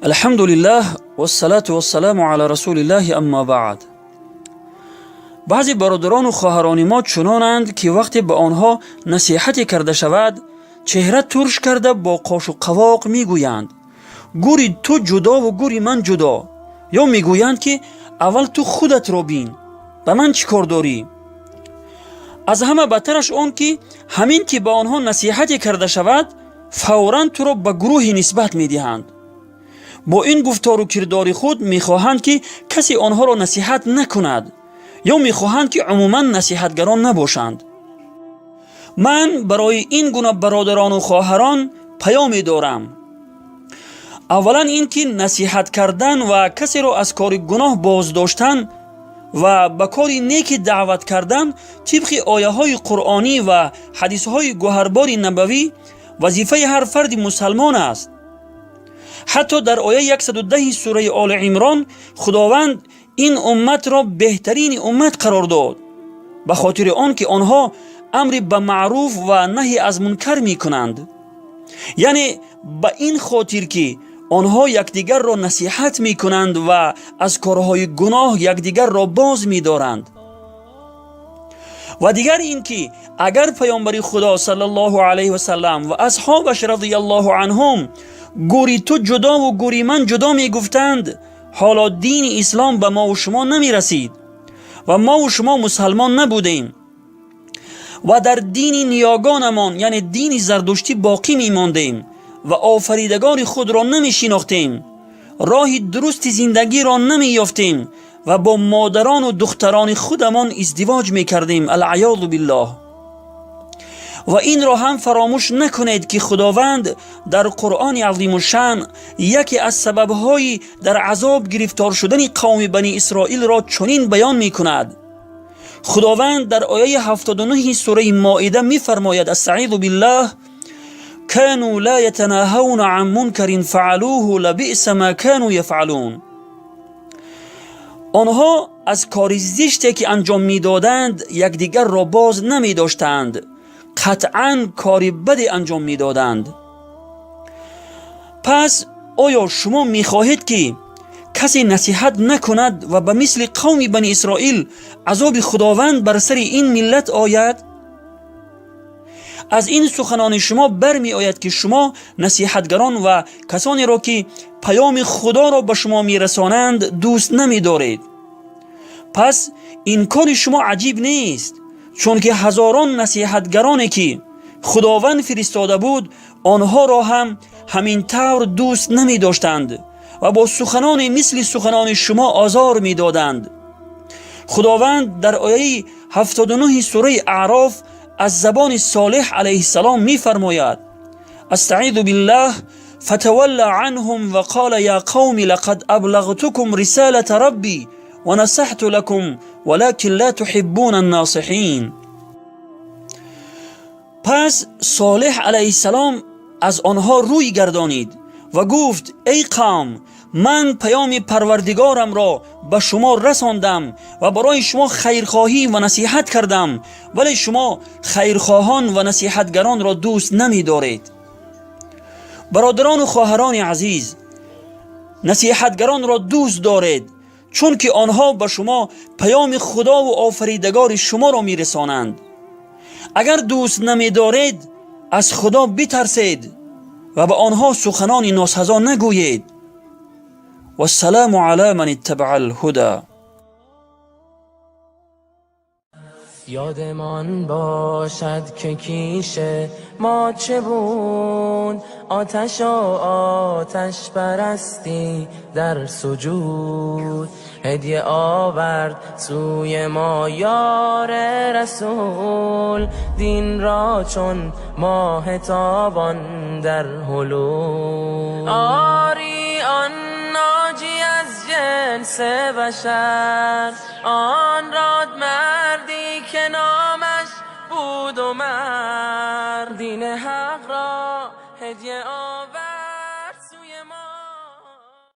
الحمد لله والصلاة والسلام على رسول الله اما بعد. بعضی برادران و خواهران ما چنانند که وقتی به آنها نصیحتی کرده شود چهره ترش کرده با قاش و قواق میگویند گوری تو جدا و گوری من جدا، یا میگویند که اول تو خودت را بین، به من چی کار داری؟ از همه بدترش آن که همین که به آنها نصیحتی کرده شود فوراً تو را به گروهی نسبت میدهند. با این گفتار و کردار خود میخواهند که کسی آنها را نصیحت نکند یا میخواهند که عموما نصیحتگران نباشند. من برای این گونه برادران و خواهران پیامی دارم. اولا این که نصیحت کردن و کسی را از کار گناه باز داشتن و به کار نیک دعوت کردن طبق آیه های قرآنی و حدیث های گوهربار نبوی وظیفه هر فرد مسلمان است. حتی در آیه 110 سوره آل عمران خداوند این امت را بهترین امت قرار داد به خاطر آن که آنها امر به معروف و نهی از منکر می کنند، یعنی به این خاطر که آنها یکدیگر را نصیحت می کنند و از کارهای گناه یکدیگر را باز می دارند. و دیگر این که اگر پیامبر خدا صلی الله علیه و سلم و اصحابش رضی الله عنهم گوری تو جدا و گوری من جدا می گفتند، حالا دین اسلام به ما و شما نمی رسید و ما و شما مسلمان نبودیم و در دین نیاگانمان یعنی دین زردشتی باقی می ماندیم و آفریدگار خود را نمی شناختیم، راه درست زندگی را نمی یافتیم و با مادران و دختران خودمان ازدواج می کردیم العیاذ بالله. و این را هم فراموش نکنید که خداوند در قرآن عظیم الشأن یکی از سببهای در عذاب گرفتار شدن قوم بنی اسرائیل را چنین بیان می کند. خداوند در آیه 79 سوره مائده می فرماید استعیذ بالله كانوا لا يتناهون عن منکر فعلوه لبئس ما كانوا يفعلون. آنها از کار زشتی که انجام میدادند یکدیگر را باز نمی داشتند، قطعاً کاری بدی انجام میدادند. پس آیا شما میخواهید که کسی نصیحت نکند و به مثل قوم بنی اسرائیل عذاب خداوند بر سر این ملت آید؟ از این سخنان شما برمی آید که شما نصیحتگران و کسانی را که پیام خدا را به شما میرسانند دوست نمی دارید. پس این کار شما عجیب نیست، چون که هزاران نصیحتگرانی که خداوند فرستاده بود آنها را هم همین طور دوست نمی داشتند و با سخنان مثل سخنان شما آزار می دادند. خداوند در آیه 79 سوره اعراف از زبان صالح علیه السلام می فرماید استعیذ بالله فتولى عنهم وقال یا قوم لقد ابلغتكم رسالة ربی ونصحت لكم ولكن لا تحبون الناصحین. پس صالح علیه السلام از آنها روی گردانید و گفت ای قوم، من پیام پروردگارم را به شما رساندم و برای شما خیرخواهی و نصیحت کردم، ولی شما خیرخواهان و نصیحتگران را دوست نمی دارید. برادران و خواهران عزیز، نصیحتگران را دوست دارید چون که آنها به شما پیام خدا و آفریدگار شما را می رسانند. اگر دوست نمی دارید از خدا بترسید و به آنها سخنان ناسزا نگویید. و السلام علی من اتبع الهدى. یادمان باشد که کیشه ما چه بود، آتش و آتش پرستی در سجود، هدیه آورد سوی ما یار رسول، دین را چون ماه تابان در هلول. آری آن ناجی از جنس بشر، آن راد مردی که نامش بود عمر، دین حق را هدیه آورد